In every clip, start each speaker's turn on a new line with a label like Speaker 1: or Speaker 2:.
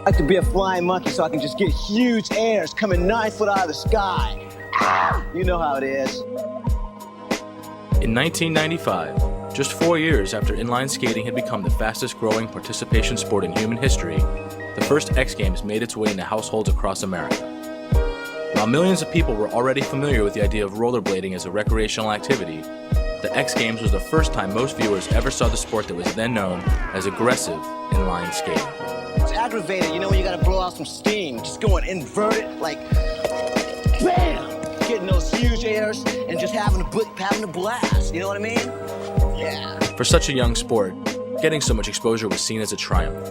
Speaker 1: I like to be a flying monkey so I can just get huge airs coming 9 foot out of the sky. You know how it is.
Speaker 2: In 1995, just 4 years after inline skating had become the fastest growing participation sport in human history, the first X Games made its way into households across America. While millions of people were already familiar with the idea of rollerblading as a recreational activity, the X Games was the first time most viewers ever saw the sport that was then known as aggressive inline skating.
Speaker 1: It's aggravating, you know, when you gotta blow out some steam, just going inverted, like, bam! Getting those huge airs and just having a blast. You know what I mean? Yeah.
Speaker 2: For such a young sport, getting so much exposure was seen as a triumph.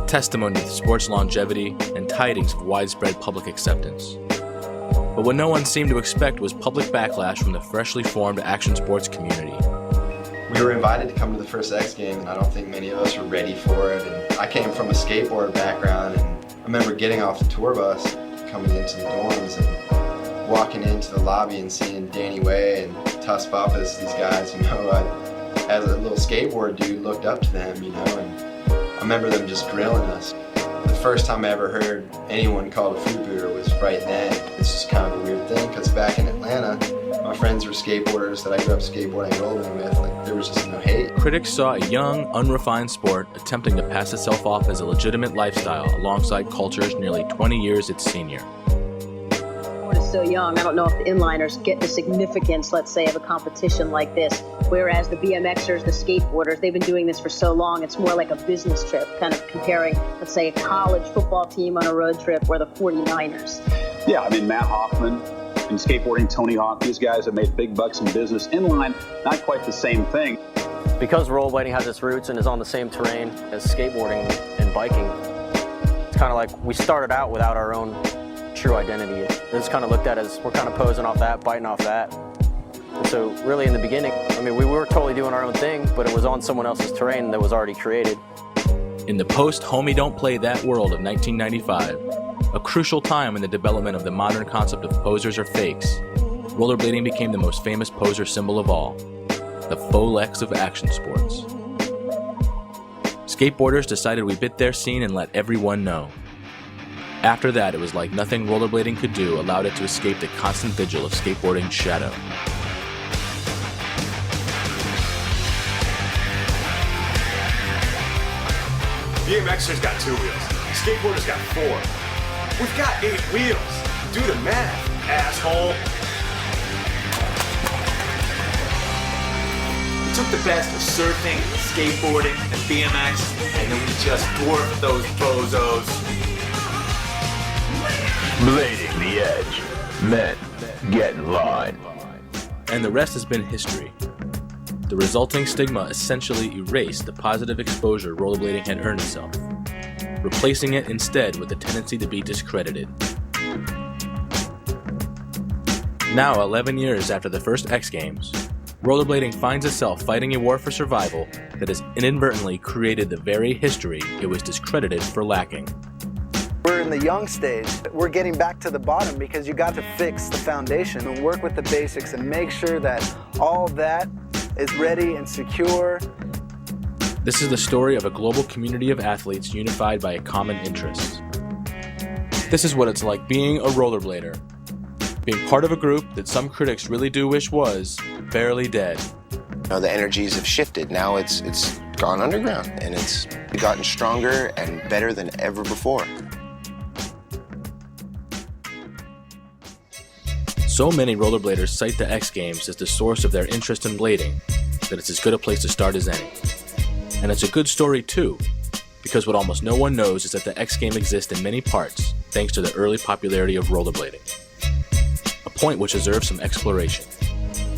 Speaker 2: Testimony to the sport's longevity and tidings of widespread public acceptance. But what no one seemed to expect was public backlash from the freshly formed action sports community.
Speaker 3: We were invited to come to the first X Games, and I don't think many of us were ready for it. And I came from a skateboard background, and I remember getting off the tour bus, coming into the dorms, and walking into the lobby and seeing Danny Way and Tuss Buffus, these guys, you know, as a little skateboard dude, looked up to them, you know, and I remember them just grilling us. The first time I ever heard anyone called a freebooter was right then. It's just kind of a weird thing, because back in Atlanta, my friends were skateboarders that I grew up skateboarding and rolling with. Like, there was just no hate.
Speaker 2: Critics saw a young, unrefined sport attempting to pass itself off as a legitimate lifestyle alongside cultures nearly 20 years its senior.
Speaker 4: Is so young. I don't know if the inliners get the significance, let's say, of a competition like this, whereas the BMXers, the skateboarders, they've been doing this for so long, it's more like a business trip, kind of comparing, let's say, a college football team on a road trip or the 49ers.
Speaker 5: Yeah, I mean, Matt Hoffman in skateboarding, Tony Hawk, these guys have made big bucks in business. Inline, not quite the same thing.
Speaker 6: Because rollerblading has its roots and is on the same terrain as skateboarding and biking, it's kind of like we started out without our own true identity. It's kind of looked at as we're kind of posing off that, biting off that. And so really in the beginning, I mean, we were totally doing our own thing, but it was on someone else's terrain that was already created.
Speaker 2: In the post-Homie Don't Play That world of 1995, a crucial time in the development of the modern concept of posers or fakes, rollerblading became the most famous poser symbol of all, the faux lex of action sports. Skateboarders decided we bit their scene and let everyone know. After that, it was like nothing rollerblading could do allowed it to escape the constant vigil of skateboarding's shadow.
Speaker 7: BMXers got 2 wheels. Skateboarders got 4. We've got 8 wheels. Do the math, asshole. We took the best of surfing, skateboarding, and BMX, and then we just dwarfed those bozos.
Speaker 8: Blading the edge. Men, get in line.
Speaker 2: And the rest has been history. The resulting stigma essentially erased the positive exposure rollerblading had earned itself, replacing it instead with the tendency to be discredited. Now, 11 years after the first X Games, rollerblading finds itself fighting a war for survival that has inadvertently created the very history it was discredited for lacking.
Speaker 9: We're in the young stage. We're getting back to the bottom because you got to fix the foundation and work with the basics and make sure that all that is ready and secure.
Speaker 2: This is the story of a global community of athletes unified by a common interest. This is what it's like being a rollerblader, being part of a group that some critics really do wish was barely dead.
Speaker 10: You know, the energies have shifted. Now it's gone underground and it's gotten stronger and better than ever before.
Speaker 2: So many rollerbladers cite the X Games as the source of their interest in blading that it's as good a place to start as any. And it's a good story too, because what almost no one knows is that the X Game exists in many parts thanks to the early popularity of rollerblading, a point which deserves some exploration.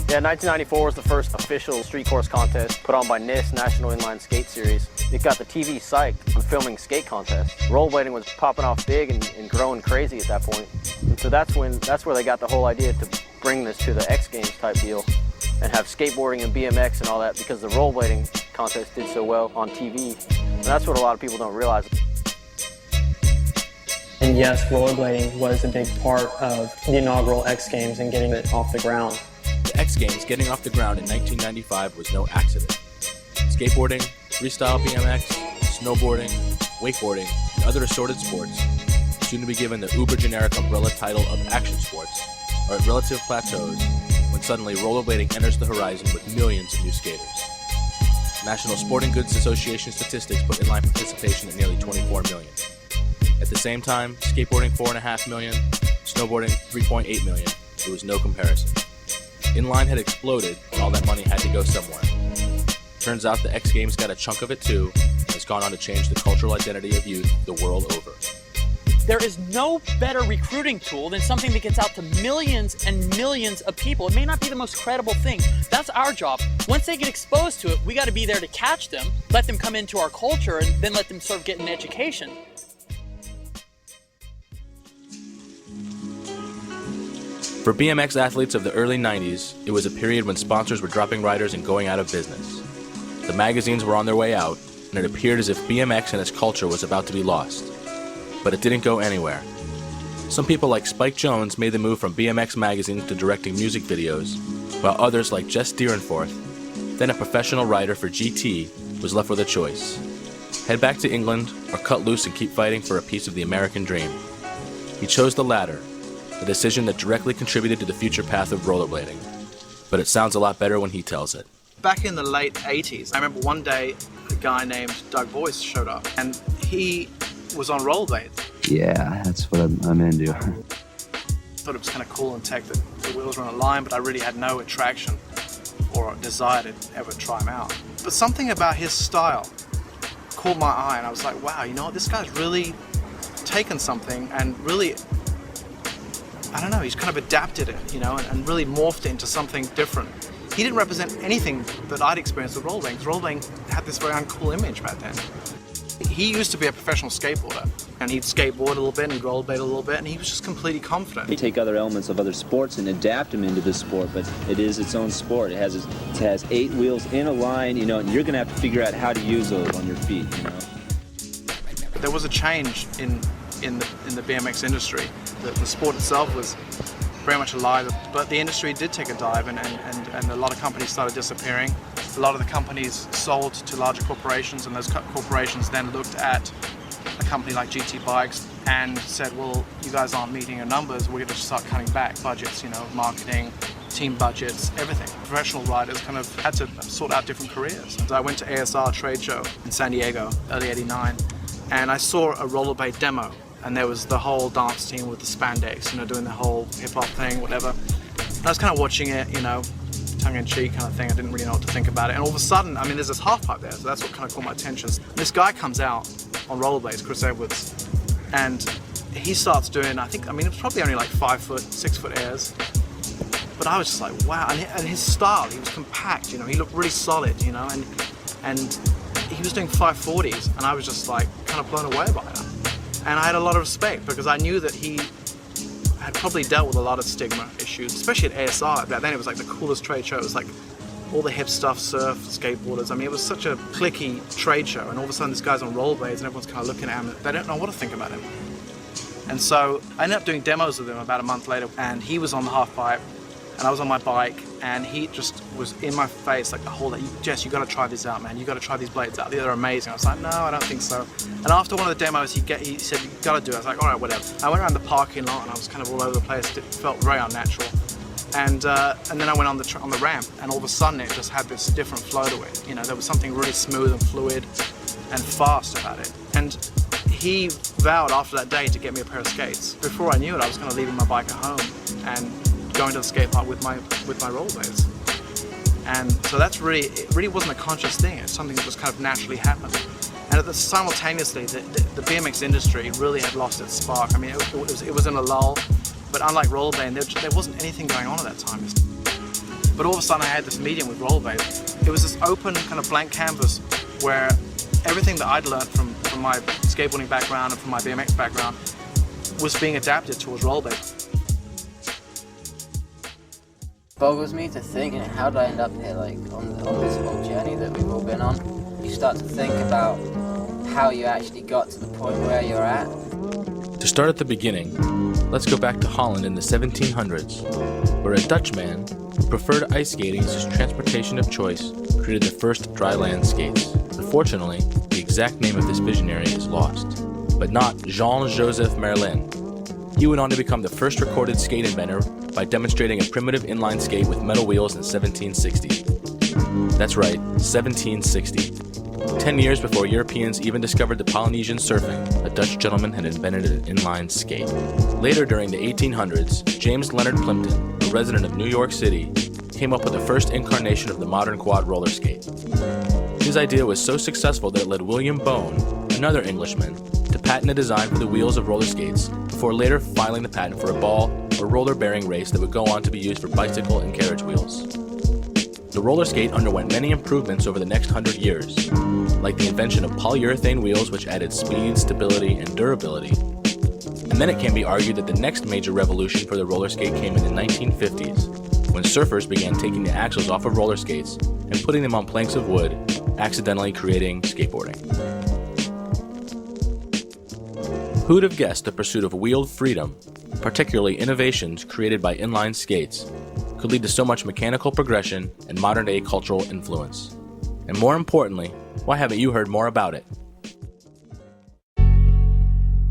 Speaker 6: Yeah, 1994 was the first official street course contest put on by NIST, National Inline Skate Series. It got the TV psyched on filming skate contests. Rollerblading was popping off big and growing crazy at that point. And so that's where they got the whole idea to bring this to the X Games type deal and have skateboarding and BMX and all that because the rollerblading contest did so well on TV. And that's what a lot of people don't realize.
Speaker 11: And yes, rollerblading was a big part of the inaugural X Games and getting it off the ground.
Speaker 2: The X Games getting off the ground in 1995 was no accident. Skateboarding, freestyle BMX, snowboarding, wakeboarding, and other assorted sports, soon to be given the uber-generic umbrella title of action sports, are at relative plateaus when suddenly rollerblading enters the horizon with millions of new skaters. National Sporting Goods Association statistics put inline participation at nearly 24 million. At the same time, skateboarding 4.5 million, snowboarding 3.8 million. It was no comparison. Inline had exploded, and all that money had to go somewhere. Turns out the X Games got a chunk of it too, and has gone on to change the cultural identity of youth the world over.
Speaker 12: There is no better recruiting tool than something that gets out to millions and millions of people. It may not be the most credible thing. That's our job. Once they get exposed to it, we got to be there to catch them, let them come into our culture, and then let them sort of get an education.
Speaker 2: For BMX athletes of the early 90s, it was a period when sponsors were dropping riders and going out of business. The magazines were on their way out, and it appeared as if BMX and its culture was about to be lost. But it didn't go anywhere. Some people like Spike Jones made the move from BMX magazines to directing music videos, while others like Jess Deerenforth, then a professional rider for GT, was left with a choice. Head back to England or cut loose and keep fighting for a piece of the American dream. He chose the latter, a decision that directly contributed to the future path of rollerblading. But it sounds a lot better when he tells it.
Speaker 13: Back in the late 80s, I remember one day a guy named Doug Boyce showed up, and he was on rollerblades.
Speaker 14: Yeah, that's what I'm into.
Speaker 13: Thought it was kind of cool and tech that the wheels were on a line, but I really had no attraction or desire to ever try them out. But something about his style caught my eye, and I was like, wow, you know what, this guy's really taken something and really, I don't know, he's kind of adapted it, you know, and really morphed it into something different. He didn't represent anything that I'd experienced with rollerblading. Rollerblading had this very uncool image back then. He used to be a professional skateboarder, and he'd skateboard a little bit and he'd rollerblade a little bit, and he was just completely confident.
Speaker 14: You take other elements of other sports and adapt them into this sport, but it is its own sport. It has 8 wheels in a line, you know, and you're going to have to figure out how to use those on your feet, you know.
Speaker 13: There was a change in the BMX industry. The sport itself was very much alive, but the industry did take a dive, and a lot of companies started disappearing. A lot of the companies sold to larger corporations, and those corporations then looked at a company like GT Bikes and said, well, you guys aren't meeting your numbers, we're going to start cutting back budgets, you know, marketing, team budgets, everything. Professional riders kind of had to sort out different careers. So I went to ASR trade show in San Diego, early '89, and I saw a rollerblade demo, and there was the whole dance team with the spandex, you know, doing the whole hip-hop thing, whatever. And I was kind of watching it, you know, tongue-in-cheek kind of thing. I didn't really know what to think about it. And all of a sudden, I mean, there's this half-pipe there, so that's what kind of caught my attention. This guy comes out on rollerblades, Chris Edwards, and he starts doing, it was probably only like 5 foot, 6 foot airs. But I was just like, wow. And his style, he was compact, you know, he looked really solid, you know, and he was doing 540s, and I was just like kind of blown away by it. And I had a lot of respect because I knew that he had probably dealt with a lot of stigma issues, especially at ASR. Back then it was like the coolest trade show. It was like all the hip stuff, surf, skateboarders. I mean, it was such a cliquey trade show, and all of a sudden this guy's on rollerblades and everyone's kind of looking at him. They don't know what to think about him. And so I ended up doing demos with him about a month later, and he was on the half pipe and I was on my bike, and he just was in my face like the whole day. Jess, you got to try these out, man. You got to try these blades out. They're amazing. I was like, no, I don't think so. And after one of the demos, he said, you got to do it. I was like, all right, whatever. I went around the parking lot and I was kind of all over the place. It felt very unnatural. And then I went on the ramp, and all of a sudden it just had this different flow to it. You know, there was something really smooth and fluid and fast about it. And he vowed after that day to get me a pair of skates. Before I knew it, I was kind of leaving my bike at home and going to the skate park with my rollerblades. And so it really wasn't a conscious thing. It's something that just kind of naturally happened. And simultaneously, the BMX industry really had lost its spark. I mean, it was in a lull, but unlike rollerblading, there wasn't anything going on at that time. But all of a sudden I had this medium with rollerblade. It was this open kind of blank canvas where everything that I'd learned from my skateboarding background and from my BMX background was being adapted towards rollerblade.
Speaker 15: Boggles me to think, how did I end up here, like on this whole journey that we've all been on? You start to think about how you actually got to the point where you're at.
Speaker 2: To start at the beginning, let's go back to Holland in the 1700s, where a Dutchman who preferred ice skating as his transportation of choice created the first dry land skates. Unfortunately, the exact name of this visionary is lost, but not Jean-Joseph Merlin. He went on to become the first recorded skate inventor by demonstrating a primitive inline skate with metal wheels in 1760. That's right, 1760. 10 years before Europeans even discovered the Polynesian surfing, a Dutch gentleman had invented an inline skate. Later during the 1800s, James Leonard Plimpton, a resident of New York City, came up with the first incarnation of the modern quad roller skate. His idea was so successful that it led William Bone, another Englishman, to patent a design for the wheels of roller skates before later filing the patent for a ball or roller bearing race that would go on to be used for bicycle and carriage wheels. The roller skate underwent many improvements over the next 100 years, like the invention of polyurethane wheels which added speed, stability, and durability. And then it can be argued that the next major revolution for the roller skate came in the 1950s, when surfers began taking the axles off of roller skates and putting them on planks of wood, accidentally creating skateboarding. Who'd have guessed the pursuit of wheeled freedom, particularly innovations created by inline skates, could lead to so much mechanical progression and modern-day cultural influence? And more importantly, why haven't you heard more about it?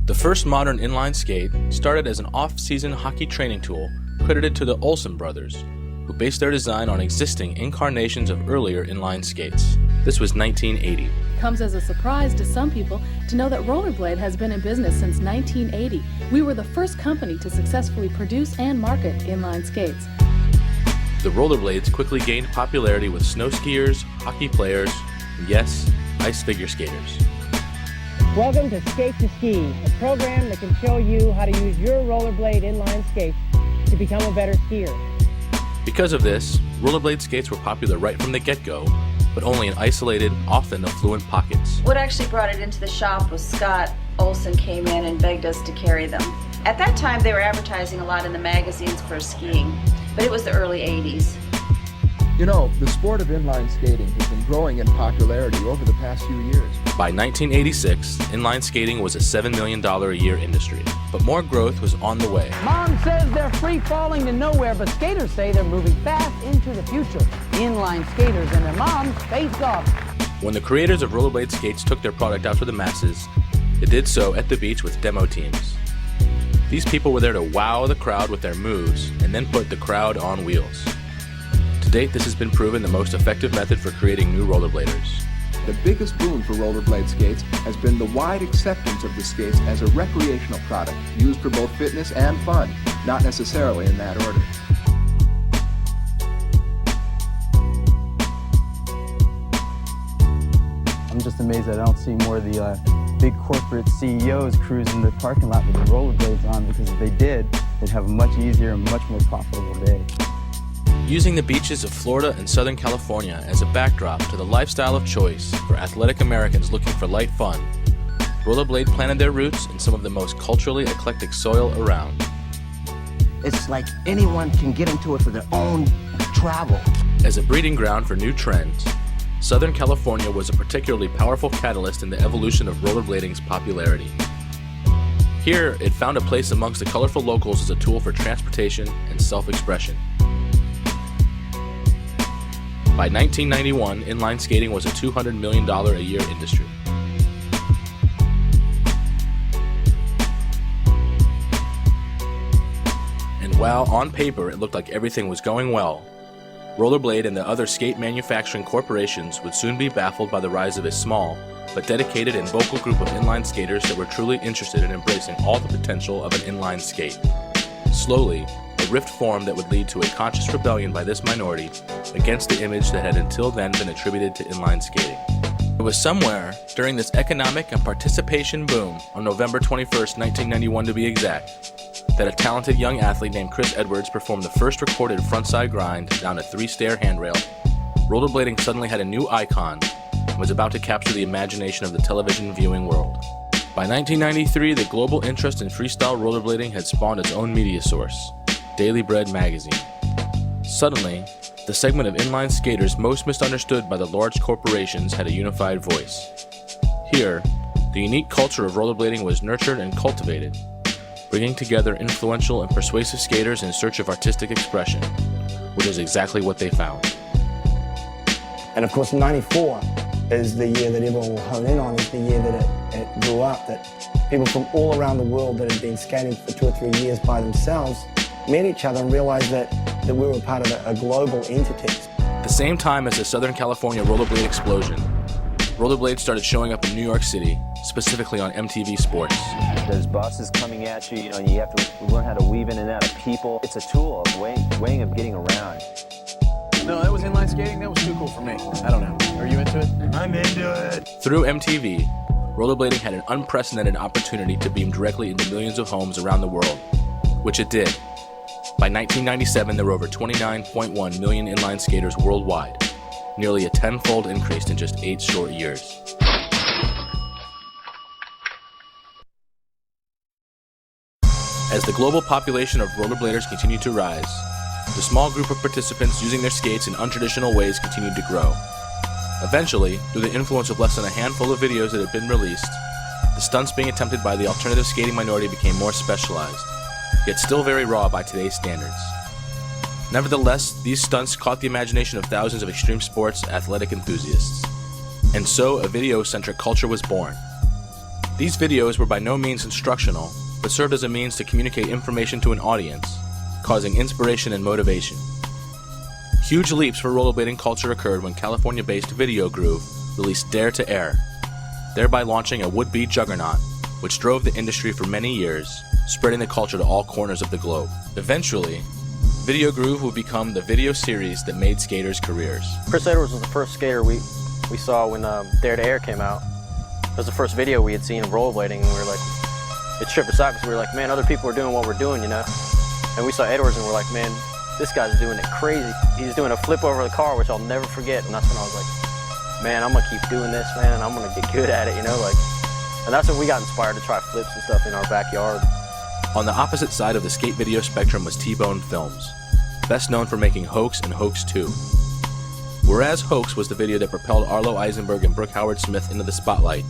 Speaker 2: The first modern inline skate started as an off-season hockey training tool credited to the Olsen brothers, who based their design on existing incarnations of earlier inline skates. This was 1980.
Speaker 16: Comes as a surprise to some people to know that Rollerblade has been in business since 1980. We were the first company to successfully produce and market inline skates.
Speaker 2: The rollerblades quickly gained popularity with snow skiers, hockey players, and yes, ice figure skaters.
Speaker 17: Welcome to Skate to Ski, a program that can show you how to use your rollerblade inline skates to become a better skier.
Speaker 2: Because of this, rollerblade skates were popular right from the get-go, but only in isolated, often affluent pockets.
Speaker 18: What actually brought it into the shop was Scott Olsen came in and begged us to carry them. At that time, they were advertising a lot in the magazines for skiing, but it was the early 80s.
Speaker 19: You know, the sport of inline skating has been growing in popularity over the past few years.
Speaker 2: By 1986, inline skating was a $7 million a year industry, but more growth was on the way.
Speaker 17: Mom says they're free falling to nowhere, but skaters say they're moving fast into the future. Inline skaters and their moms face off.
Speaker 2: When the creators of rollerblade skates took their product out to the masses, they did so at the beach with demo teams. These people were there to wow the crowd with their moves and then put the crowd on wheels. To date, this has been proven the most effective method for creating new rollerbladers.
Speaker 19: The biggest boon for rollerblade skates has been the wide acceptance of the skates as a recreational product, used for both fitness and fun, not necessarily in that order.
Speaker 20: I'm just amazed that I don't see more of the big corporate CEOs cruising the parking lot with the rollerblades on, because if they did, they'd have a much easier and much more profitable day.
Speaker 2: Using the beaches of Florida and Southern California as a backdrop to the lifestyle of choice for athletic Americans looking for light fun, Rollerblade planted their roots in some of the most culturally eclectic soil around.
Speaker 21: It's like anyone can get into it for their own travel.
Speaker 2: As a breeding ground for new trends, Southern California was a particularly powerful catalyst in the evolution of rollerblading's popularity. Here, it found a place amongst the colorful locals as a tool for transportation and self-expression. By 1991, inline skating was a $200 million a year industry. And while on paper it looked like everything was going well, Rollerblade and the other skate manufacturing corporations would soon be baffled by the rise of a small, but dedicated and vocal group of inline skaters that were truly interested in embracing all the potential of an inline skate. Slowly, a rift formed that would lead to a conscious rebellion by this minority against the image that had until then been attributed to inline skating. It was somewhere during this economic and participation boom, on November 21st, 1991 to be exact, that a talented young athlete named Chris Edwards performed the first recorded frontside grind down a 3-stair handrail. Rollerblading suddenly had a new icon and was about to capture the imagination of the television viewing world. By 1993, the global interest in freestyle rollerblading had spawned its own media source, Daily Bread magazine. Suddenly, the segment of inline skaters most misunderstood by the large corporations had a unified voice. Here, the unique culture of rollerblading was nurtured and cultivated, bringing together influential and persuasive skaters in search of artistic expression, which is exactly what they found.
Speaker 22: And of course, 94 is the year that everyone will hone in on, is the year that it grew up, that people from all around the world that had been skating for 2 or 3 years by themselves met each other and realized that we were part of a global entity.
Speaker 2: At the same time as the Southern California rollerblade explosion, rollerblades started showing up in New York City, specifically on MTV Sports.
Speaker 14: There's buses coming at you, and you have to learn how to weave in and out of people. It's a tool of weighing of getting around.
Speaker 13: No, that was inline skating. That was too cool for me. I don't know. Are you into it?
Speaker 7: I'm into it.
Speaker 2: Through MTV, rollerblading had an unprecedented opportunity to beam directly into millions of homes around the world, which it did. By 1997, there were over 29.1 million inline skaters worldwide, nearly a tenfold increase in just 8 short years. As the global population of rollerbladers continued to rise, the small group of participants using their skates in untraditional ways continued to grow. Eventually, through the influence of less than a handful of videos that had been released, the stunts being attempted by the alternative skating minority became more specialized, yet still very raw by today's standards. Nevertheless, these stunts caught the imagination of thousands of extreme sports athletic enthusiasts. And so a videocentric culture was born. These videos were by no means instructional, but served as a means to communicate information to an audience, causing inspiration and motivation. Huge leaps for rollerblading culture occurred when California-based Video Groove released Dare to Air, thereby launching a would-be juggernaut, which drove the industry for many years, spreading the culture to all corners of the globe. Eventually, Video Groove would become the video series that made skaters' careers.
Speaker 6: Chris Edwards was the first skater we saw when Dare to Air came out. It was the first video we had seen of rollerblading, and we were like, it tripped us out because we were like, man, other people are doing what we're doing, you know? And we saw Edwards and we're like, man, this guy's doing it crazy. He's doing a flip over the car, which I'll never forget. And that's when I was like, man, I'm gonna keep doing this, man, and I'm gonna get good at it, you know? Like, and that's when we got inspired to try flips and stuff in our backyard.
Speaker 2: On the opposite side of the skate video spectrum was T-Bone Films, best known for making Hoax and Hoax 2. Whereas Hoax was the video that propelled Arlo Eisenberg and Brooke Howard Smith into the spotlight,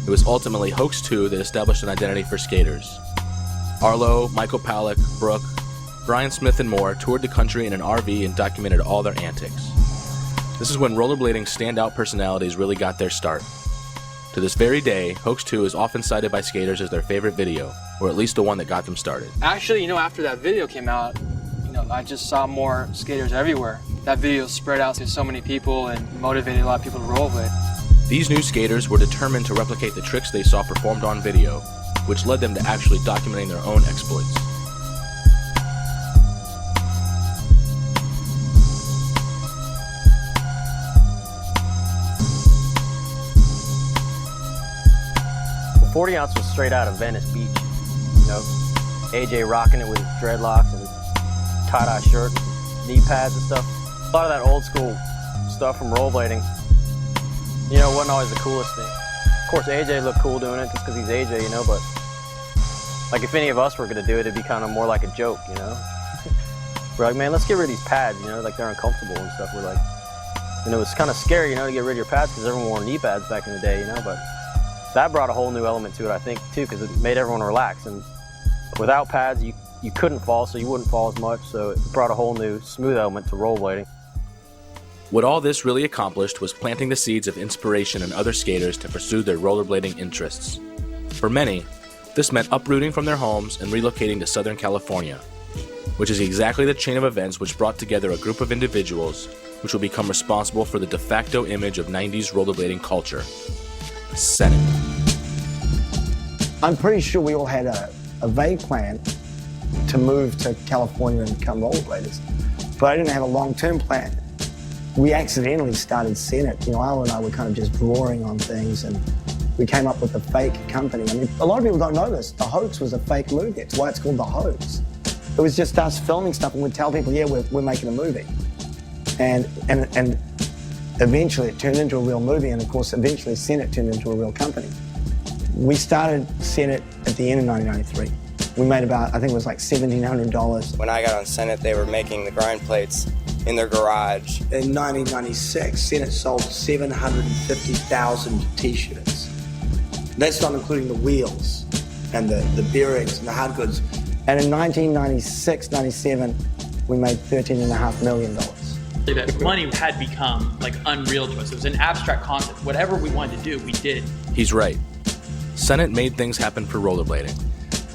Speaker 2: it was ultimately Hoax 2 that established an identity for skaters. Arlo, Michael Palak, Brooke, Brian Smith and more toured the country in an RV and documented all their antics. This is when rollerblading's standout personalities really got their start. To this very day, Hoax 2 is often cited by skaters as their favorite video, or at least the one that got them started.
Speaker 11: Actually, you know, after that video came out, you know, I just saw more skaters everywhere. That video spread out to so many people and motivated a lot of people to rollerblade.
Speaker 2: These new skaters were determined to replicate the tricks they saw performed on video, which led them to actually documenting their own exploits.
Speaker 6: The 40 ounce was straight out of Venice Beach, you know? AJ rocking it with his dreadlocks and tie-dye shirt, knee pads and stuff. A lot of that old school stuff from rollerblading, you know, wasn't always the coolest thing. Of course, AJ looked cool doing it just because he's AJ, you know, but like if any of us were going to do it, it'd be kind of more like a joke, you know? We're like, man, let's get rid of these pads, you know, like they're uncomfortable and stuff. We're like, and it was kind of scary, you know, to get rid of your pads because everyone wore knee pads back in the day, you know, but that brought a whole new element to it, I think, too, because it made everyone relax. And without pads, you couldn't fall, so you wouldn't fall as much, so it brought a whole new smooth element to rollerblading.
Speaker 2: What all this really accomplished was planting the seeds of inspiration in other skaters to pursue their rollerblading interests. For many, this meant uprooting from their homes and relocating to Southern California, which is exactly the chain of events which brought together a group of individuals which will become responsible for the de facto image of 90s rollerblading culture. Senate.
Speaker 22: I'm pretty sure we all had a vague plan to move to California and become rollerbladers, but I didn't have a long-term plan. We accidentally started Senate. You know, Al and I were kind of just drawing on things, and we came up with a fake company. I mean, a lot of people don't know this. The Hoax was a fake movie. That's why it's called The Hoax. It was just us filming stuff, and we'd tell people, yeah, we're making a movie. And eventually it turned into a real movie, and of course, eventually Senate turned into a real company. We started Senate at the end of 1993. We made about, I think it was like $1,700.
Speaker 1: When I got on Senate, they were making the grind plates in their garage.
Speaker 22: In 1996, Senate sold 750,000 t-shirts. That's not including the wheels and the bearings and the hard goods. And in 1996, 97, we made $13.5 million.
Speaker 12: That money had become like unreal to us. It was an abstract concept. Whatever we wanted to do, we did.
Speaker 2: He's right. Senate made things happen for rollerblading.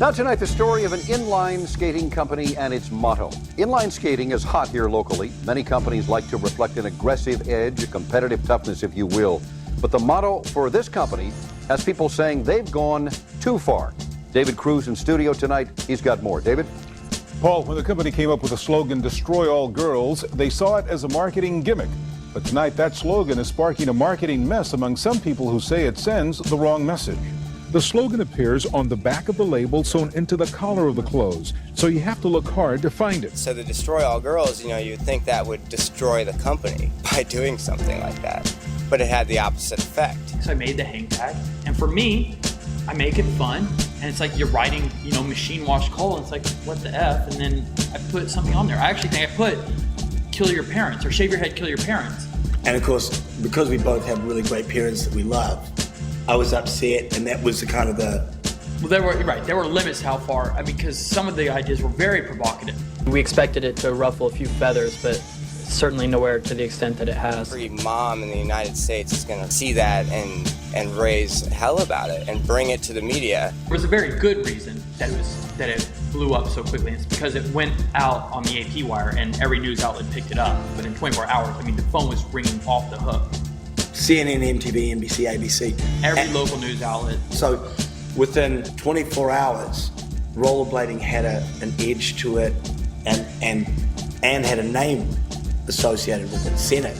Speaker 3: Now tonight, the story of an inline skating company and its motto. Inline skating is hot here locally. Many companies like to reflect an aggressive edge, a competitive toughness, if you will. But the motto for this company has people saying they've gone too far. David Cruz in studio tonight. He's got more. David?
Speaker 23: Paul, when the company came up with the slogan, "Destroy All Girls," they saw it as a marketing gimmick.
Speaker 4: But tonight, that slogan is sparking a marketing mess among some people who say it sends the wrong message. The slogan appears on the back of the label sewn into the collar of the clothes, so you have to look hard to find it.
Speaker 1: So the Destroy All Girls, you'd think that would destroy the company by doing something like that. But it had the opposite effect.
Speaker 12: So I made the hang tag, and for me, I make it fun, and it's like you're writing, machine wash coal, and it's like, what the F? And then I put something on there. I actually think I put kill your parents, or shave your head, kill your parents.
Speaker 5: And of course, because we both have really great parents that we love, I was upset, and that was the kind of the...
Speaker 12: Well, there were limits to how far, because some of the ideas were very provocative.
Speaker 11: We expected it to ruffle a few feathers, but certainly nowhere to the extent that it has.
Speaker 1: Every mom in the United States is going to see that and raise hell about it and bring it to the media.
Speaker 12: There was a very good reason that it blew up so quickly. It's because it went out on the AP wire and every news outlet picked it up. But in 24 hours, the phone was ringing off the hook.
Speaker 5: CNN, MTV, NBC, ABC.
Speaker 12: Every local news outlet.
Speaker 5: So within 24 hours, rollerblading had an edge to it and had a name associated with it, Senate.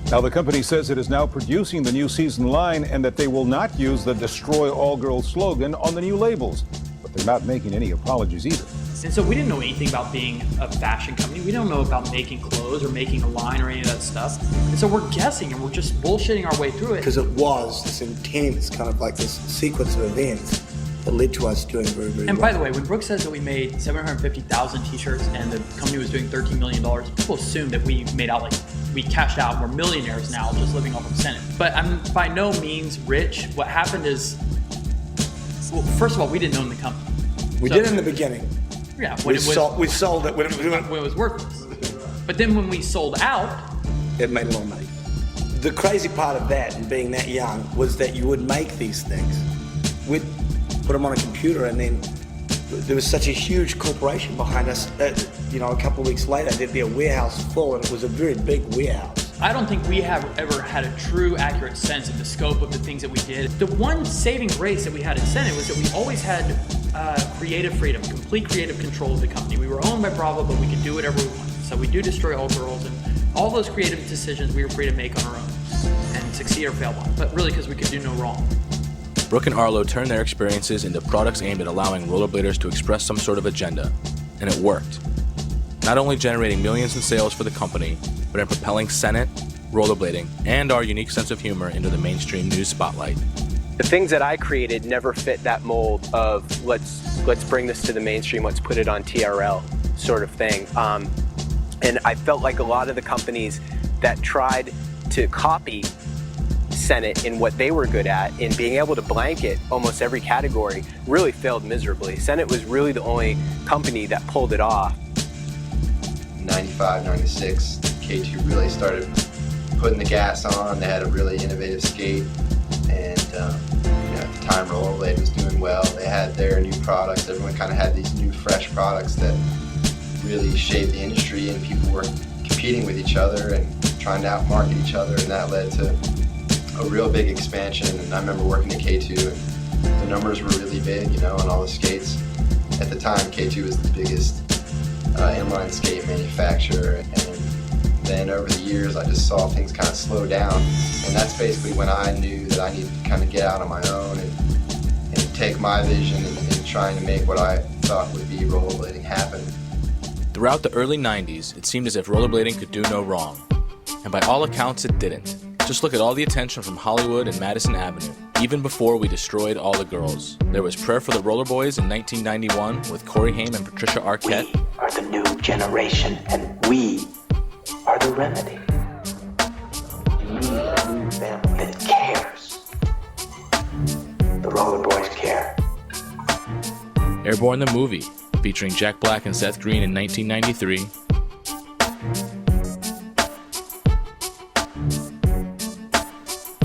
Speaker 4: Now, the company says it is now producing the new season line and that they will not use the Destroy All Girls slogan on the new labels. But they're not making any apologies either.
Speaker 12: And so we didn't know anything about being a fashion company. We don't know about making clothes or making a line or any of that stuff. And so we're guessing and we're just bullshitting our way through it.
Speaker 5: Because it was this intense kind of like this sequence of events that led to us doing very, very well.
Speaker 12: And by the way, when Brooke says that we made 750,000 t-shirts and the company was doing $13 million, people assume that we made out we cashed out and we're millionaires now just living off of Senate. But I'm by no means rich. What happened is, well, first of all, we didn't own the company.
Speaker 5: We did in the beginning.
Speaker 12: Yeah,
Speaker 5: we sold it when
Speaker 12: it was worthless. But then when we sold out,
Speaker 5: it made a lot of money. The crazy part of that and being that young was that you would make these things. We'd put them on a computer, and then there was such a huge corporation behind us that, a couple of weeks later there'd be a warehouse full, and it was a very big warehouse.
Speaker 12: I don't think we have ever had a true, accurate sense of the scope of the things that we did. The one saving grace that we had at Senate was that we always had creative freedom, complete creative control of the company. We were owned by Bravo, but we could do whatever we wanted. So we do Destroy All Girls, and all those creative decisions we were free to make on our own and succeed or fail on, but really because we could do no wrong.
Speaker 2: Brooke and Arlo turned their experiences into products aimed at allowing rollerbladers to express some sort of agenda, and it worked. Not only generating millions in sales for the company, but in propelling Senate, rollerblading, and our unique sense of humor into the mainstream news spotlight.
Speaker 23: The things that I created never fit that mold of let's bring this to the mainstream, let's put it on TRL sort of thing. And I felt like a lot of the companies that tried to copy Senate in what they were good at, in being able to blanket almost every category, really failed miserably. Senate was really the only company that pulled it off.
Speaker 24: 95, 96, K2 really started putting the gas on. They had a really innovative skate, and at the time Rollerblade was doing well. They had their new products. Everyone kind of had these new fresh products that really shaped the industry, and people were competing with each other and trying to outmarket each other, and that led to a real big expansion. And I remember working at K2, and the numbers were really big, on all the skates. At the time, K2 was the biggest inline skate manufacturer, and then over the years I just saw things kind of slow down, and that's basically when I knew that I needed to kind of get out on my own and take my vision and trying to make what I thought would be rollerblading happen.
Speaker 2: Throughout the early 90s, it seemed as if rollerblading could do no wrong, and by all accounts it didn't. Just look at all the attention from Hollywood and Madison Avenue. Even before we destroyed all the girls, there was Prayer for the Roller Boys in 1991 with Corey Haim and Patricia Arquette.
Speaker 25: We are the new generation, and we are the remedy. You need a new family that cares. The Roller Boys care.
Speaker 2: Airborne the Movie, featuring Jack Black and Seth Green in 1993.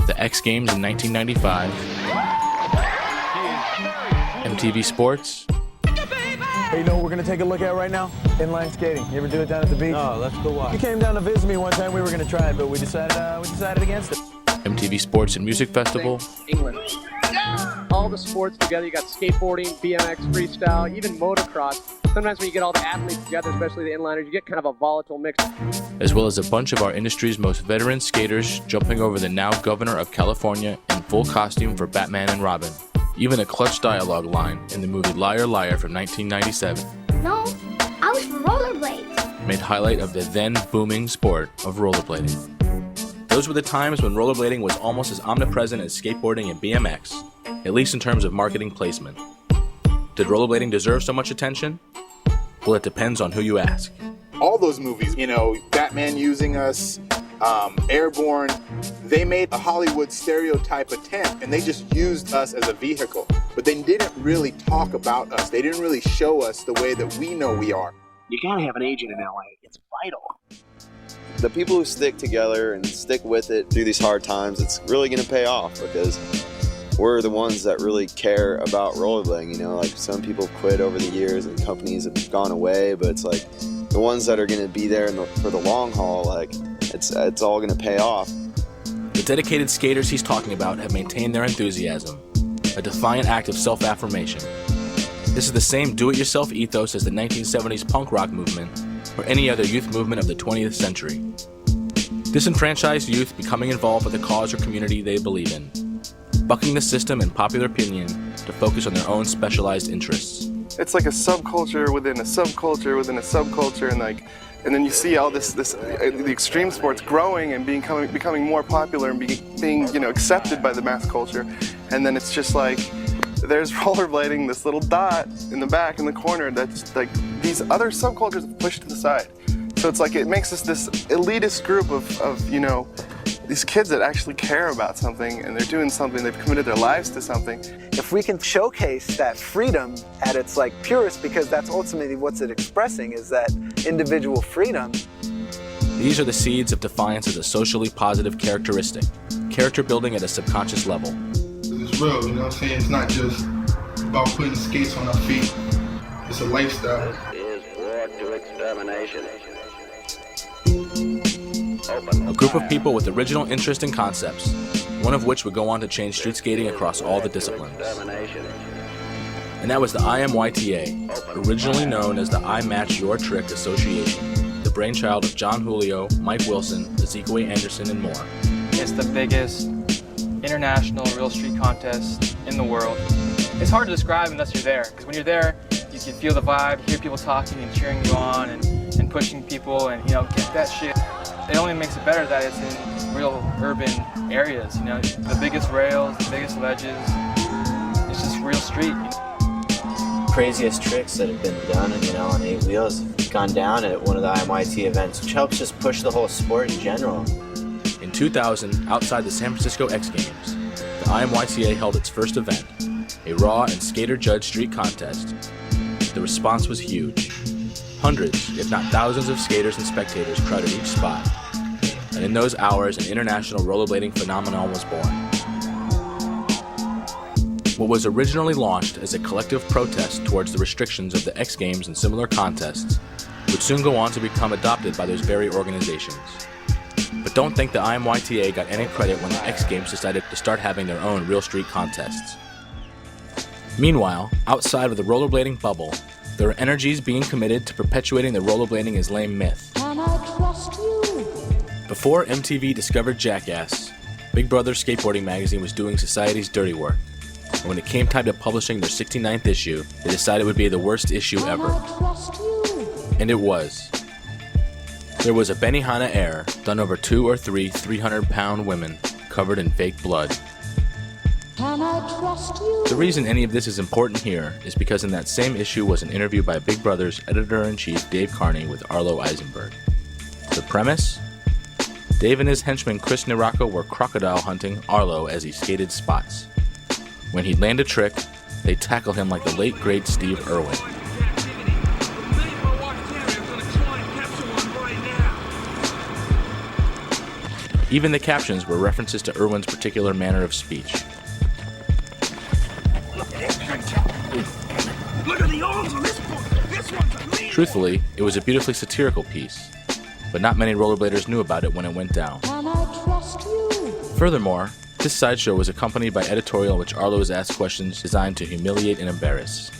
Speaker 2: The X Games in 1995. MTV Sports.
Speaker 26: Hey, you know what we're going to take a look at right now? Inline skating. You ever do it down at the beach? No, let's go watch. You came down to visit me one time. We were going to try it, but we decided against it.
Speaker 2: MTV Sports and Music Festival.
Speaker 27: England. All the sports together. You got skateboarding, BMX, freestyle, even motocross.
Speaker 8: Sometimes when you get all the athletes together, especially the inliners, you get kind of a volatile mix.
Speaker 2: As well as a bunch of our industry's most veteran skaters jumping over the now governor of California in full costume for Batman and Robin. Even a clutch dialogue line in the movie Liar Liar from 1997.
Speaker 9: No, I was for rollerblades.
Speaker 2: Made highlight of the then booming sport of rollerblading. Those were the times when rollerblading was almost as omnipresent as skateboarding and BMX, at least in terms of marketing placement. Did rollerblading deserve so much attention? Well, it depends on who you ask.
Speaker 10: All those movies, Batman using us, Airborne, they made a Hollywood stereotype attempt and they just used us as a vehicle. But they didn't really talk about us. They didn't really show us the way that we know we are.
Speaker 15: You gotta have an agent in LA. It's vital.
Speaker 16: The people who stick together and stick with it through these hard times, it's really gonna pay off because we're the ones that really care about rollerblading, like some people quit over the years and companies have gone away, but it's like the ones that are going to be there for the long haul, like it's all going to pay off.
Speaker 2: The dedicated skaters he's talking about have maintained their enthusiasm, a defiant act of self-affirmation. This is the same do-it-yourself ethos as the 1970s punk rock movement or any other youth movement of the 20th century. Disenfranchised youth becoming involved with a cause or community they believe in, bucking the system and popular opinion to focus on their own specialized interests.
Speaker 18: It's like a subculture within a subculture within a subculture, and then you see all the extreme sports growing and becoming more popular and being accepted by the mass culture, and then it's just like there's rollerblading, this little dot in the back in the corner that's like these other subcultures pushed to the side. So it's like it makes us this elitist group of these kids that actually care about something and they're doing something, they've committed their lives to something.
Speaker 27: If we can showcase that freedom at its purest, because that's ultimately what's it expressing, is that individual freedom.
Speaker 2: These are the seeds of defiance as a socially positive characteristic, character building at a subconscious level.
Speaker 28: It's real, you know what I'm saying? It's not just about putting skates on our feet. It's a lifestyle.
Speaker 29: This is war to extermination.
Speaker 2: A group of people with original interest and concepts, one of which would go on to change street skating across all the disciplines. And that was the IMYTA, originally known as the I Match Your Trick Association, the brainchild of John Julio, Mike Wilson, Ezekwe Anderson, and more.
Speaker 11: It's the biggest international real street contest in the world. It's hard to describe unless you're there, because when you're there, you can feel the vibe, hear people talking and cheering you on and pushing people and, get that shit. It only makes it better that it's in real urban areas, the biggest rails, the biggest ledges. It's just real street.
Speaker 30: Craziest tricks that have been done, on 8 wheels have gone down at one of the IMYT events, which helps just push the whole sport in general.
Speaker 2: In 2000, outside the San Francisco X Games, the IMYTA held its first event, a raw and skater-judged street contest. The response was huge. Hundreds, if not thousands of skaters and spectators crowded each spot, and in those hours an international rollerblading phenomenon was born. What was originally launched as a collective protest towards the restrictions of the X Games and similar contests would soon go on to become adopted by those very organizations. But don't think the IMYTA got any credit when the X Games decided to start having their own real street contests. Meanwhile, outside of the rollerblading bubble, there are energies being committed to perpetuating the rollerblading is lame myth.
Speaker 31: Can I trust you?
Speaker 2: Before MTV discovered Jackass, Big Brother Skateboarding magazine was doing society's dirty work. And when it came time to publishing their 69th issue, they decided it would be the worst issue ever. And it was. There was a Benihana air done over 2 or 3 300-pound women covered in fake blood.
Speaker 31: Can I trust you?
Speaker 2: The reason any of this is important here is because in that same issue was an interview by Big Brother's editor-in-chief Dave Carney with Arlo Eisenberg. The premise? Dave and his henchman Chris Nirako were crocodile hunting Arlo as he skated spots. When he'd land a trick, they'd tackle him like the late great Steve Irwin. Even the captions were references to Irwin's particular manner of speech.
Speaker 31: Look at the arms on this one. This one's a mean.
Speaker 2: Truthfully, it was a beautifully satirical piece, but not many rollerbladers knew about it when it went down.
Speaker 31: Can I trust you?
Speaker 2: Furthermore, this sideshow was accompanied by editorial in which Arlo was asked questions designed to humiliate and embarrass.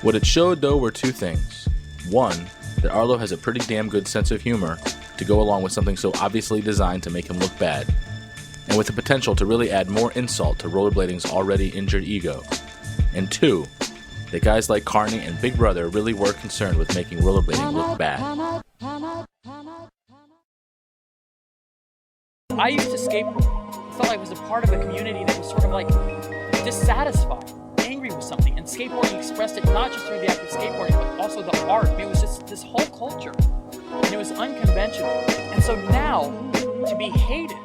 Speaker 2: What it showed, though, were two things. One, that Arlo has a pretty damn good sense of humor to go along with something so obviously designed to make him look bad, and with the potential to really add more insult to rollerblading's already injured ego. And two, that guys like Carney and Big Brother really were concerned with making rollerblading look bad.
Speaker 12: I used to skateboard. I felt like I was a part of a community that was sort of like dissatisfied, angry with something, and skateboarding expressed it not just through the act of skateboarding, but also the art. I mean, it was just this whole culture, and it was unconventional. And so now, to be hated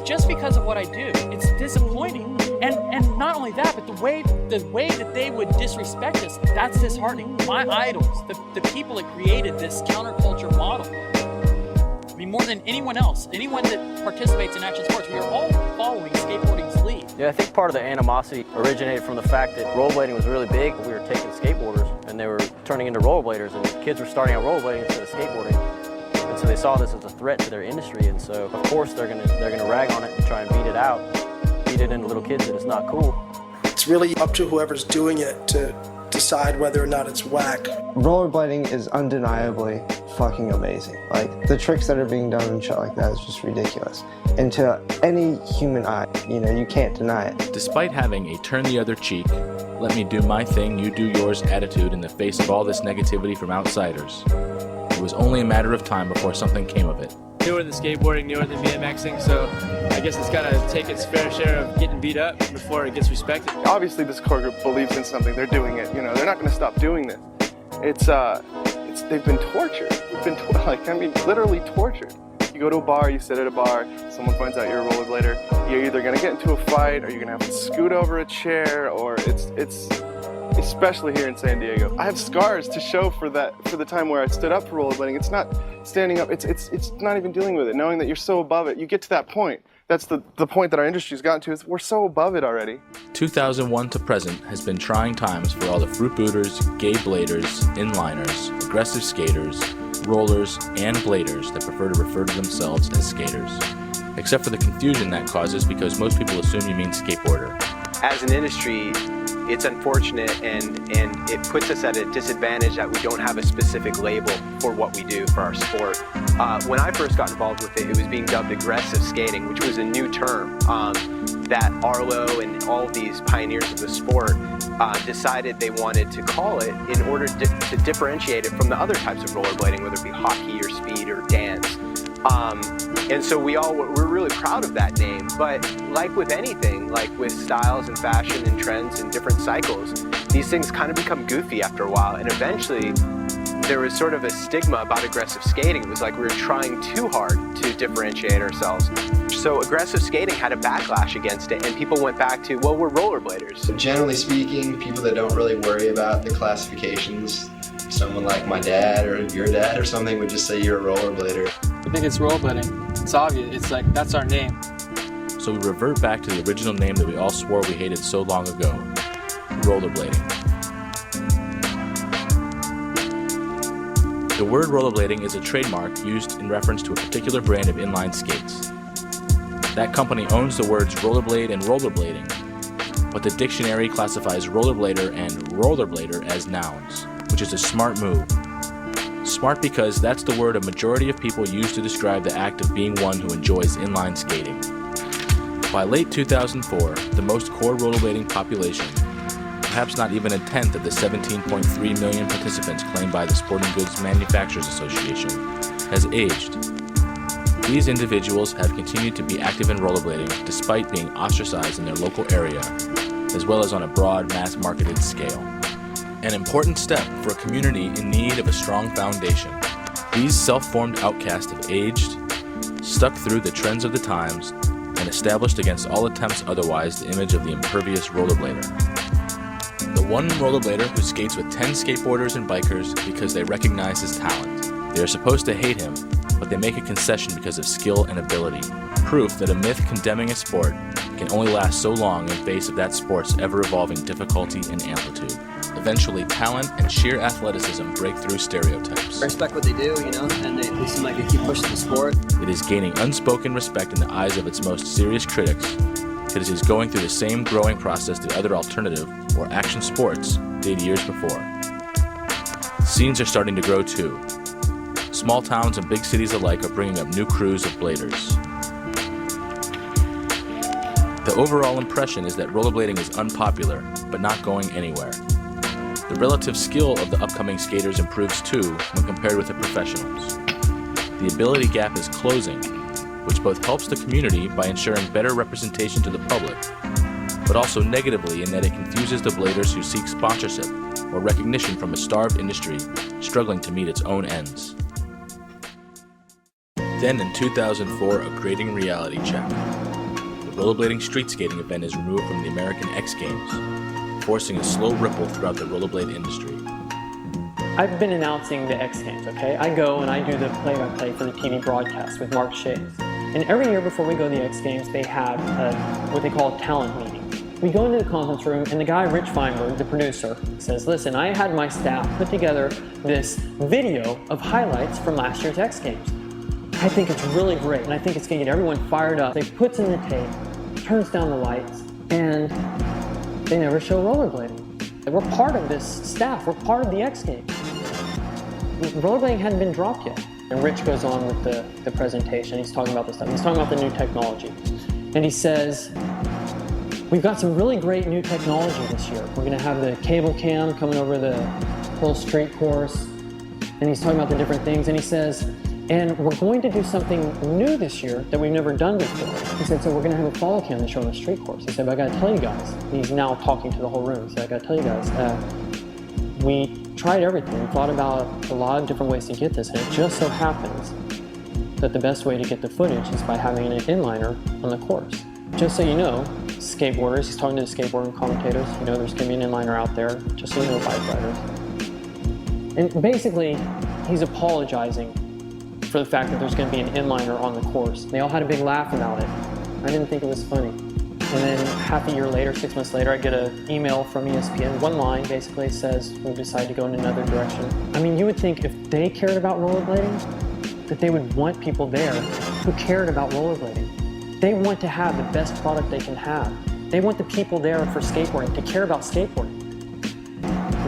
Speaker 12: just because of what I do, it's disappointing. And not only that, but the way that they would disrespect us, that's disheartening. My idols, the people that created this counterculture model, I mean, more than anyone else, anyone that participates in action sports, we are all following skateboarding's lead.
Speaker 1: Yeah, I think part of the animosity originated from the fact that rollerblading was really big. We were taking skateboarders and they were turning into rollerbladers, and kids were starting out rollerblading instead of skateboarding. And so they saw this as a threat to their industry, and so of course they're gonna rag on it and try and beat it out, beat it into little kids that it's not cool.
Speaker 3: It's really up to whoever's doing it to decide whether or not it's whack.
Speaker 6: Rollerblading is undeniably fucking amazing. Like, the tricks that are being done and shit like that is just ridiculous. And to any human eye, you know, you can't deny it.
Speaker 2: Despite having a turn the other cheek, let me do my thing, you do yours attitude in the face of all this negativity from outsiders, it was only a matter of time before something came of it.
Speaker 11: Newer than skateboarding, newer than BMXing, so I guess it's got to take its fair share of getting beat up before it gets respected.
Speaker 18: Obviously this core group believes in something, they're doing it, you know, they're not going to stop doing this. They've been tortured. We've been, literally tortured. You go to a bar, you sit at a bar, someone finds out you're a rollerblader, you're either going to get into a fight or you're going to have to scoot over a chair, or it's especially here in San Diego. I have scars to show for the time where I stood up for rollerblading. It's not standing up, it's not even dealing with it, knowing that you're so above it. You get to that point. That's the point that our industry's gotten to, is we're so above it already.
Speaker 2: 2001 to present has been trying times for all the fruit booters, gay bladers, inliners, aggressive skaters, rollers, and bladers that prefer to refer to themselves as skaters. Except for the confusion that causes because most people assume you mean skateboarder.
Speaker 23: As an industry, it's unfortunate and it puts us at a disadvantage that we don't have a specific label for what we do for our sport. When I first got involved with it, it was being dubbed aggressive skating, which was a new term that Arlo and all of these pioneers of the sport decided they wanted to call it in order to differentiate it from the other types of rollerblading, whether it be hockey or speed or dance. And so we're really proud of that name, but like with anything, like with styles and fashion and trends and different cycles, these things kind of become goofy after a while, and eventually there was sort of a stigma about aggressive skating. It was like we were trying too hard to differentiate ourselves. So aggressive skating had a backlash against it, and people went back to, well, we're rollerbladers.
Speaker 24: So generally speaking, people that don't really worry about the classifications, someone like my dad or your dad or something would just say you're a rollerblader.
Speaker 11: I think it's rollerblading. It's obvious. It's like, that's our name.
Speaker 2: So we revert back to the original name that we all swore we hated so long ago, rollerblading. The word rollerblading is a trademark used in reference to a particular brand of inline skates. That company owns the words rollerblade and rollerblading, but the dictionary classifies rollerblader and rollerblader as nouns, which is a smart move. Smart because that's the word a majority of people use to describe the act of being one who enjoys inline skating. By late 2004, the most core rollerblading population, perhaps not even a tenth of the 17.3 million participants claimed by the Sporting Goods Manufacturers Association, has aged. These individuals have continued to be active in rollerblading despite being ostracized in their local area, as well as on a broad mass-marketed scale. An important step for a community in need of a strong foundation. These self-formed outcasts have aged, stuck through the trends of the times, and established against all attempts otherwise the image of the impervious rollerblader. The one rollerblader who skates with 10 skateboarders and bikers because they recognize his talent. They are supposed to hate him, but they make a concession because of skill and ability. Proof that a myth condemning a sport can only last so long in face of that sport's ever-evolving difficulty and amplitude. Eventually, talent and sheer athleticism break through stereotypes.
Speaker 7: I respect what they do, you know, and they seem like they keep pushing the sport.
Speaker 2: It is gaining unspoken respect in the eyes of its most serious critics, because he's going through the same growing process the other alternative, or action sports, did years before. Scenes are starting to grow too. Small towns and big cities alike are bringing up new crews of bladers. The overall impression is that rollerblading is unpopular, but not going anywhere. The relative skill of the upcoming skaters improves too when compared with the professionals. The ability gap is closing, which both helps the community by ensuring better representation to the public, but also negatively in that it confuses the bladers who seek sponsorship or recognition from a starved industry struggling to meet its own ends. Then in 2004, a grating reality check. The rollerblading street skating event is removed from the American X Games, forcing a slow ripple throughout the rollerblade industry.
Speaker 12: I've been announcing the X Games, okay? I go and I do the play-by-play for the TV broadcast with Mark Shays. And every year before we go to the X Games, they have what they call a talent meeting. We go into the conference room and the guy, Rich Feinberg, the producer, says, listen, I had my staff put together this video of highlights from last year's X Games. I think it's really great, and I think it's gonna get everyone fired up. They puts in the tape, turns down the lights, and they never show rollerblading. We're part of this staff, we're part of the X Games. Rollerblading hadn't been dropped yet. And Rich goes on with the presentation, he's talking about this stuff, he's talking about the new technology. And he says, we've got some really great new technology this year. We're gonna have the cable cam coming over the whole street course, and he's talking about the different things, and he says, and we're going to do something new this year that we've never done before. He said, so we're going to have a follow cam to show on the street course. He said, but I got to tell you guys. He's now talking to the whole room. He said, I got to tell you guys, we tried everything. We thought about a lot of different ways to get this, and it just so happens that the best way to get the footage is by having an inliner on the course. Just so you know, skateboarders, he's talking to the skateboarding commentators, you know there's going to be an inliner out there, just so you know, bike riders. And basically, he's apologizing for the fact that there's going to be an inliner on the course. They all had a big laugh about it. I didn't think it was funny. And then half a year later, 6 months later, I get an email from ESPN. One line basically says, we've decided to go in another direction. I mean, you would think if they cared about rollerblading, that they would want people there who cared about rollerblading. They want to have the best product they can have. They want the people there for skateboarding to care about skateboarding.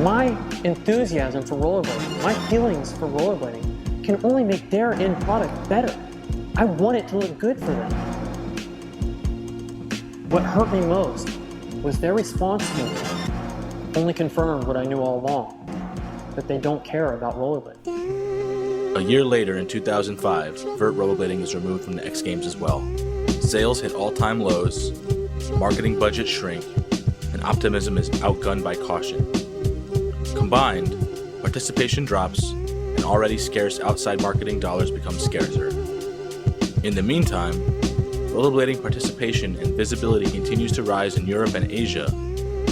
Speaker 12: My enthusiasm for rollerblading, my feelings for rollerblading, can only make their end product better. I want it to look good for them. What hurt me most was their response to me only confirmed what I knew all along, that they don't care about rollerblading.
Speaker 2: A year later, in 2005, vert rollerblading is removed from the X Games as well. Sales hit all-time lows, marketing budgets shrink, and optimism is outgunned by caution. Combined, participation drops, and already scarce outside marketing dollars become scarcer. In the meantime, rollerblading participation and visibility continues to rise in Europe and Asia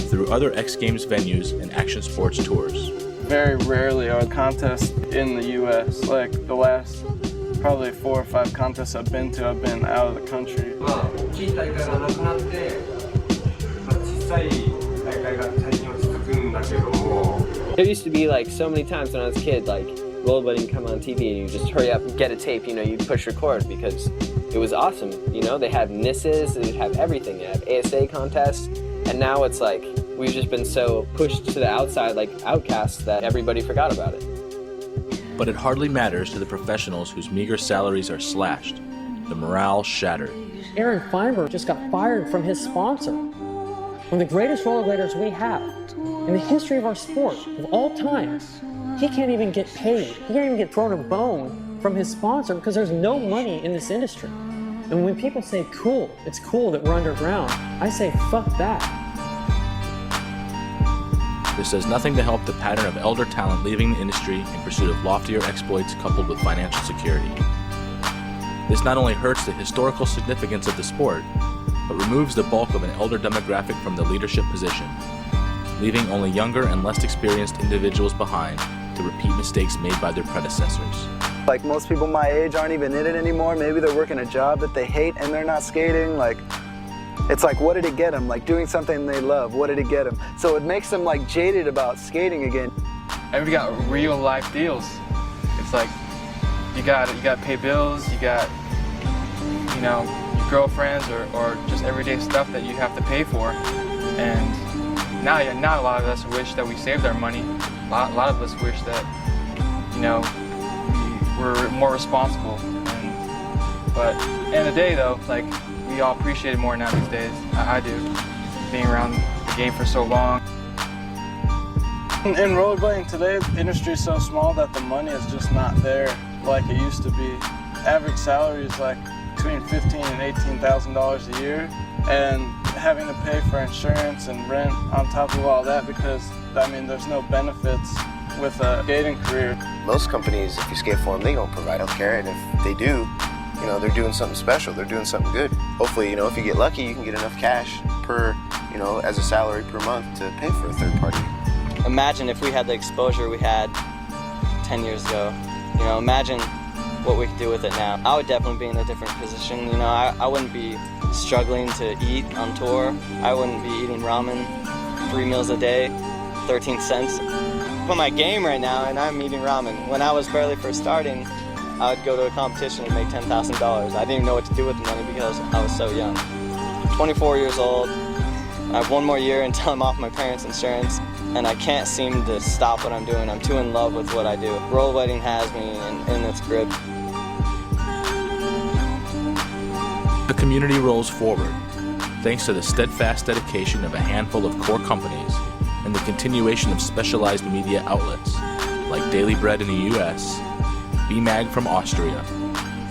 Speaker 2: through other X Games venues and action sports tours.
Speaker 4: Very rarely are contests in the US. Like the last probably 4 or 5 contests I've been to, I've been out of the country.
Speaker 7: There used to be like so many times when I was a kid, like rollerblading come on TV and you just hurry up and get a tape, you know, you push record because it was awesome. You know, they had NISs, they have everything, they have ASA contests, and now it's like we've just been so pushed to the outside like outcasts that everybody forgot about it.
Speaker 2: But it hardly matters to the professionals whose meager salaries are slashed, the morale shattered.
Speaker 12: Aaron Feinberg just got fired from his sponsor. One of the greatest rollerbladers we have in the history of our sport of all time. He can't even get paid. He can't even get thrown a bone from his sponsor because there's no money in this industry. And when people say cool, it's cool that we're underground, I say fuck that.
Speaker 2: This does nothing to help the pattern of elder talent leaving the industry in pursuit of loftier exploits coupled with financial security. This not only hurts the historical significance of the sport, but removes the bulk of an elder demographic from the leadership position, leaving only younger and less experienced individuals behind to repeat mistakes made by their predecessors.
Speaker 27: Like most people my age aren't even in it anymore. Maybe they're working a job that they hate and they're not skating. Like, it's like, what did it get them? Like doing something they love, what did it get them? So it makes them like jaded about skating again.
Speaker 11: Everybody got real life deals. It's like, you got to pay bills, you got, you know, you girlfriends or just everyday stuff that you have to pay for. And now a lot of us wish that we saved our money. A lot of us wish that, you know, we were more responsible. But at the end of the day though, like, we all appreciate it more now these days. I do, being around the game for so long.
Speaker 4: In rollerblading today, the industry is so small that the money is just not there like it used to be. Average salary is like between $15,000 and $18,000 a year, and having to pay for insurance and rent on top of all that, because I mean there's no benefits with a skating career.
Speaker 5: Most companies, if you skate for them, they don't provide healthcare, and if they do, you know, they're doing something special, they're doing something good. Hopefully, you know, if you get lucky, you can get enough cash per, you know, as a salary per month to pay for a third party.
Speaker 8: Imagine if we had the exposure we had 10 years ago. You know, imagine what we could do with it now. I would definitely be in a different position. You know, I wouldn't be struggling to eat on tour. I wouldn't be eating ramen 3 meals a day, 13 cents. For my game right now, and I'm eating ramen. When I was barely first starting, I would go to a competition and make $10,000. I didn't even know what to do with the money because I was so young. 24 years old. I have 1 more year until I'm off my parents' insurance, and I can't seem to stop what I'm doing. I'm too in love with what I do. Rollerblading has me in its grip.
Speaker 2: The community rolls forward, thanks to the steadfast dedication of a handful of core companies and the continuation of specialized media outlets like Daily Bread in the US, B-Mag from Austria,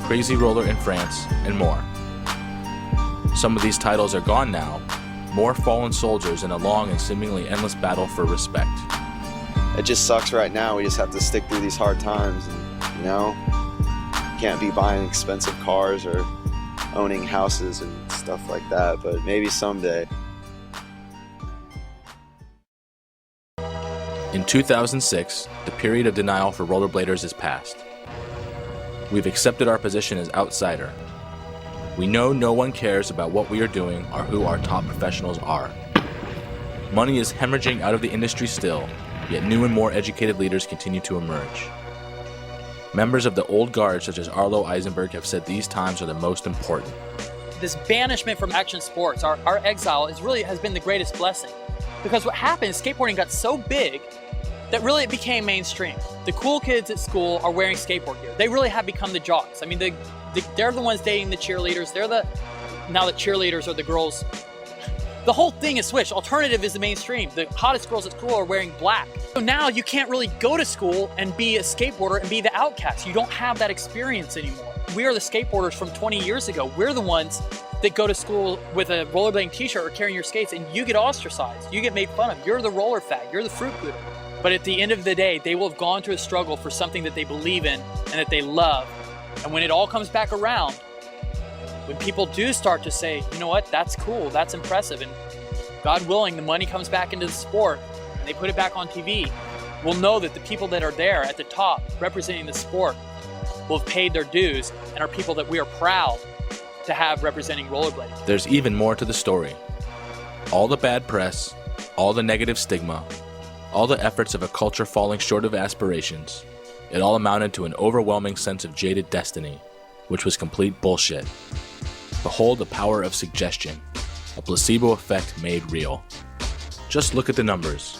Speaker 2: Crazy Roller in France, and more. Some of these titles are gone now, more fallen soldiers in a long and seemingly endless battle for respect.
Speaker 16: It just sucks right now. We just have to stick through these hard times, and, you know, can't be buying expensive cars or owning houses and stuff like that, but maybe someday.
Speaker 2: In 2006, the period of denial for rollerbladers is past. We've accepted our position as outsider. We know no one cares about what we are doing or who our top professionals are. Money is hemorrhaging out of the industry still, yet new and more educated leaders continue to emerge. Members of the old guard such as Arlo Eisenberg have said these times are the most important.
Speaker 12: This banishment from action sports, our exile, has been the greatest blessing. Because what happened is skateboarding got so big that really it became mainstream. The cool kids at school are wearing skateboard gear. They really have become the jocks. I mean, they're the ones dating the cheerleaders. Now the cheerleaders are the girls. The whole thing is switched. Alternative is the mainstream. The hottest girls at school are wearing black. So now you can't really go to school and be a skateboarder and be the outcast. You don't have that experience anymore. We are the skateboarders from 20 years ago. We're the ones that go to school with a rollerblading t-shirt or carrying your skates, and you get ostracized. You get made fun of. You're the roller fag. You're the fruit pooter. But at the end of the day, they will have gone through a struggle for something that they believe in and that they love. And when it all comes back around, when people do start to say, you know what, that's cool, that's impressive, and God willing, the money comes back into the sport, and they put it back on TV, we'll know that the people that are there at the top representing the sport will have paid their dues and are people that we are proud to have representing rollerblading.
Speaker 2: There's even more to the story. All the bad press, all the negative stigma, all the efforts of a culture falling short of aspirations, it all amounted to an overwhelming sense of jaded destiny, which was complete bullshit. Behold the power of suggestion, a placebo effect made real. Just look at the numbers.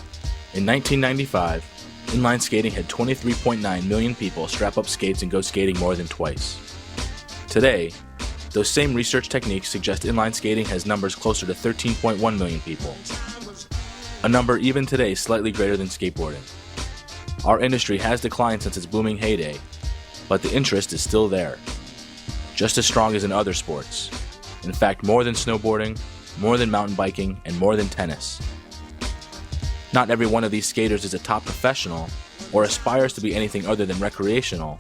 Speaker 2: In 1995, inline skating had 23.9 million people strap up skates and go skating more than twice. Today, those same research techniques suggest inline skating has numbers closer to 13.1 million people. A number even today slightly greater than skateboarding. Our industry has declined since its booming heyday, but the interest is still there. Just as strong as in other sports. In fact, more than snowboarding, more than mountain biking, and more than tennis. Not every one of these skaters is a top professional or aspires to be anything other than recreational,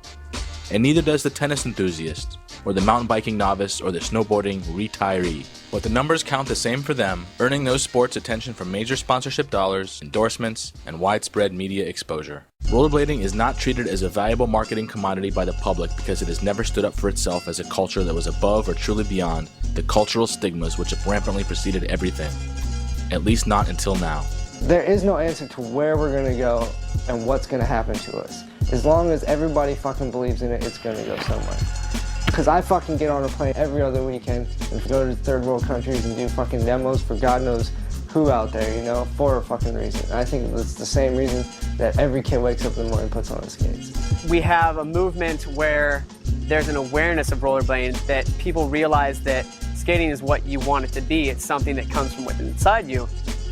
Speaker 2: and neither does the tennis enthusiast, or the mountain biking novice, or the snowboarding retiree. But the numbers count the same for them, earning those sports attention from major sponsorship dollars, endorsements, and widespread media exposure. Rollerblading is not treated as a valuable marketing commodity by the public because it has never stood up for itself as a culture that was above or truly beyond the cultural stigmas which have rampantly preceded everything. At least not until now.
Speaker 6: There is no answer to where we're gonna go and what's gonna happen to us. As long as everybody fucking believes in it, it's gonna go somewhere. Because I fucking get on a plane every other weekend and go to third world countries and do fucking demos for God knows who out there, you know, for a fucking reason. I think it's the same reason that every kid wakes up in the morning and puts on his skates.
Speaker 9: We have a movement where there's an awareness of rollerblading, that people realize that skating is what you want it to be. It's something that comes from within inside you.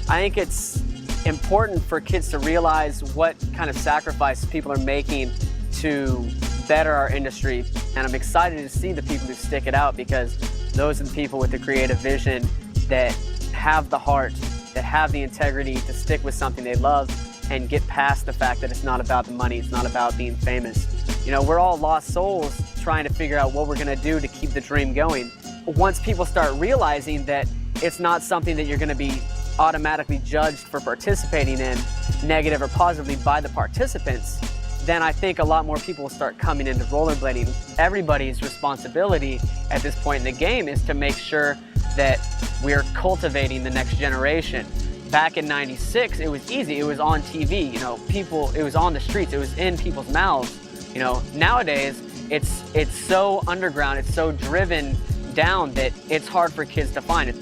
Speaker 9: I think it's important for kids to realize what kind of sacrifices people are making to better our industry. And I'm excited to see the people who stick it out, because those are the people with the creative vision that have the heart, that have the integrity to stick with something they love and get past the fact that it's not about the money, it's not about being famous. You know, we're all lost souls trying to figure out what we're gonna do to keep the dream going. Once people start realizing that it's not something that you're gonna be automatically judged for participating in, negative or positively, by the participants, then I think a lot more people will start coming into rollerblading. Everybody's responsibility at this point in the game is to make sure that we're cultivating the next generation. Back in '96, it was easy. It was on TV, you know, it was on the streets, it was in people's mouths. You know, nowadays, it's so underground, it's so driven down that it's hard for kids to find it.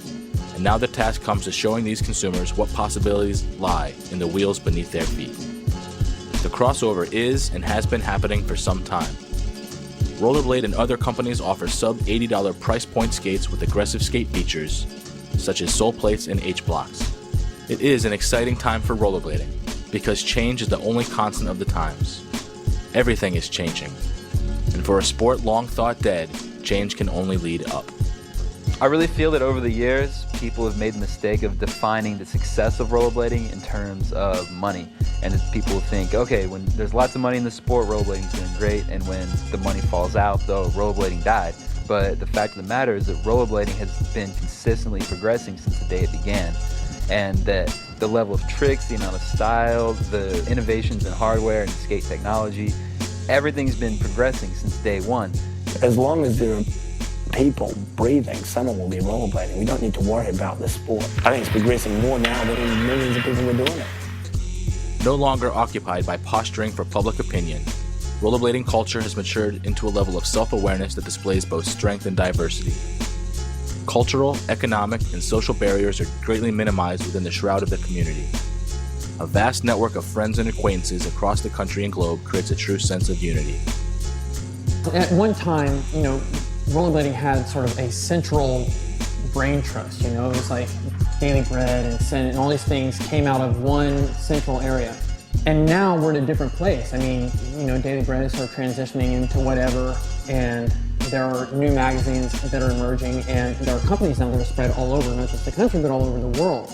Speaker 2: And now the task comes to showing these consumers what possibilities lie in the wheels beneath their feet. The crossover is and has been happening for some time. Rollerblade and other companies offer sub-$80 price point skates with aggressive skate features, such as sole plates and H-blocks. It is an exciting time for rollerblading, because change is the only constant of the times. Everything is changing, and for a sport long thought dead, change can only lead up.
Speaker 10: I really feel that over the years, people have made the mistake of defining the success of rollerblading in terms of money. And people think, okay, when there's lots of money in the sport, rollerblading's doing great, and when the money falls out, though, rollerblading died. But the fact of the matter is that rollerblading has been consistently progressing since the day it began. And that the level of tricks, the amount of style, the innovations in hardware and skate technology, everything's been progressing since day one.
Speaker 15: As long as there are people breathing, someone will be rollerblading. We don't need to worry about the sport. I think it's progressing more now than millions of people were doing it.
Speaker 2: No longer occupied by posturing for public opinion, rollerblading culture has matured into a level of self-awareness that displays both strength and diversity. Cultural, economic, and social barriers are greatly minimized within the shroud of the community. A vast network of friends and acquaintances across the country and globe creates a true sense of unity.
Speaker 13: At one time, you know, rollerblading had sort of a central brain trust, you know, it was like Daily Bread and Senate and all these things came out of one central area. And now we're in a different place. I mean, you know, Daily Bread is sort of transitioning into whatever, and there are new magazines that are emerging, and there are companies now that are spread all over, not just the country, but all over the world.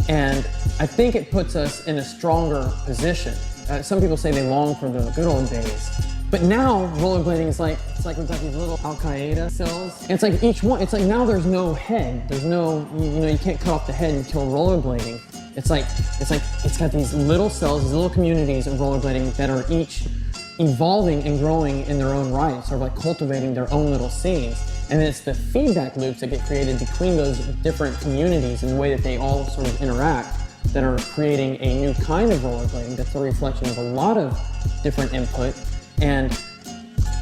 Speaker 13: And I think it puts us in a stronger position. Some people say they long for the good old days. But now rollerblading is like, it's like we've got these little Al-Qaeda cells. And it's like each one, it's like now there's no head. There's no, you know, you can't cut off the head and kill rollerblading. It's got these little cells, these little communities of rollerblading that are each evolving and growing in their own right, sort of like cultivating their own little scenes. And then it's the feedback loops that get created between those different communities and the way that they all sort of interact that are creating a new kind of rollerblading that's a reflection of a lot of different input. And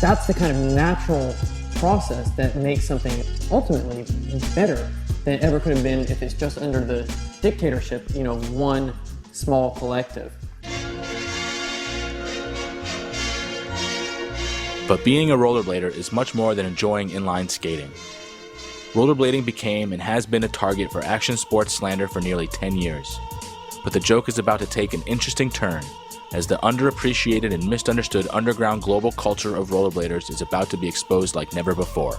Speaker 13: that's the kind of natural process that makes something ultimately better than it ever could have been if it's just under the dictatorship, you know, one small collective.
Speaker 2: But being a rollerblader is much more than enjoying inline skating. Rollerblading became and has been a target for action sports slander for nearly 10 years. But the joke is about to take an interesting turn, as the underappreciated and misunderstood underground global culture of rollerbladers is about to be exposed like never before.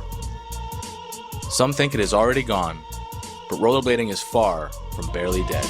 Speaker 2: Some think it is already gone, but rollerblading is far from barely dead.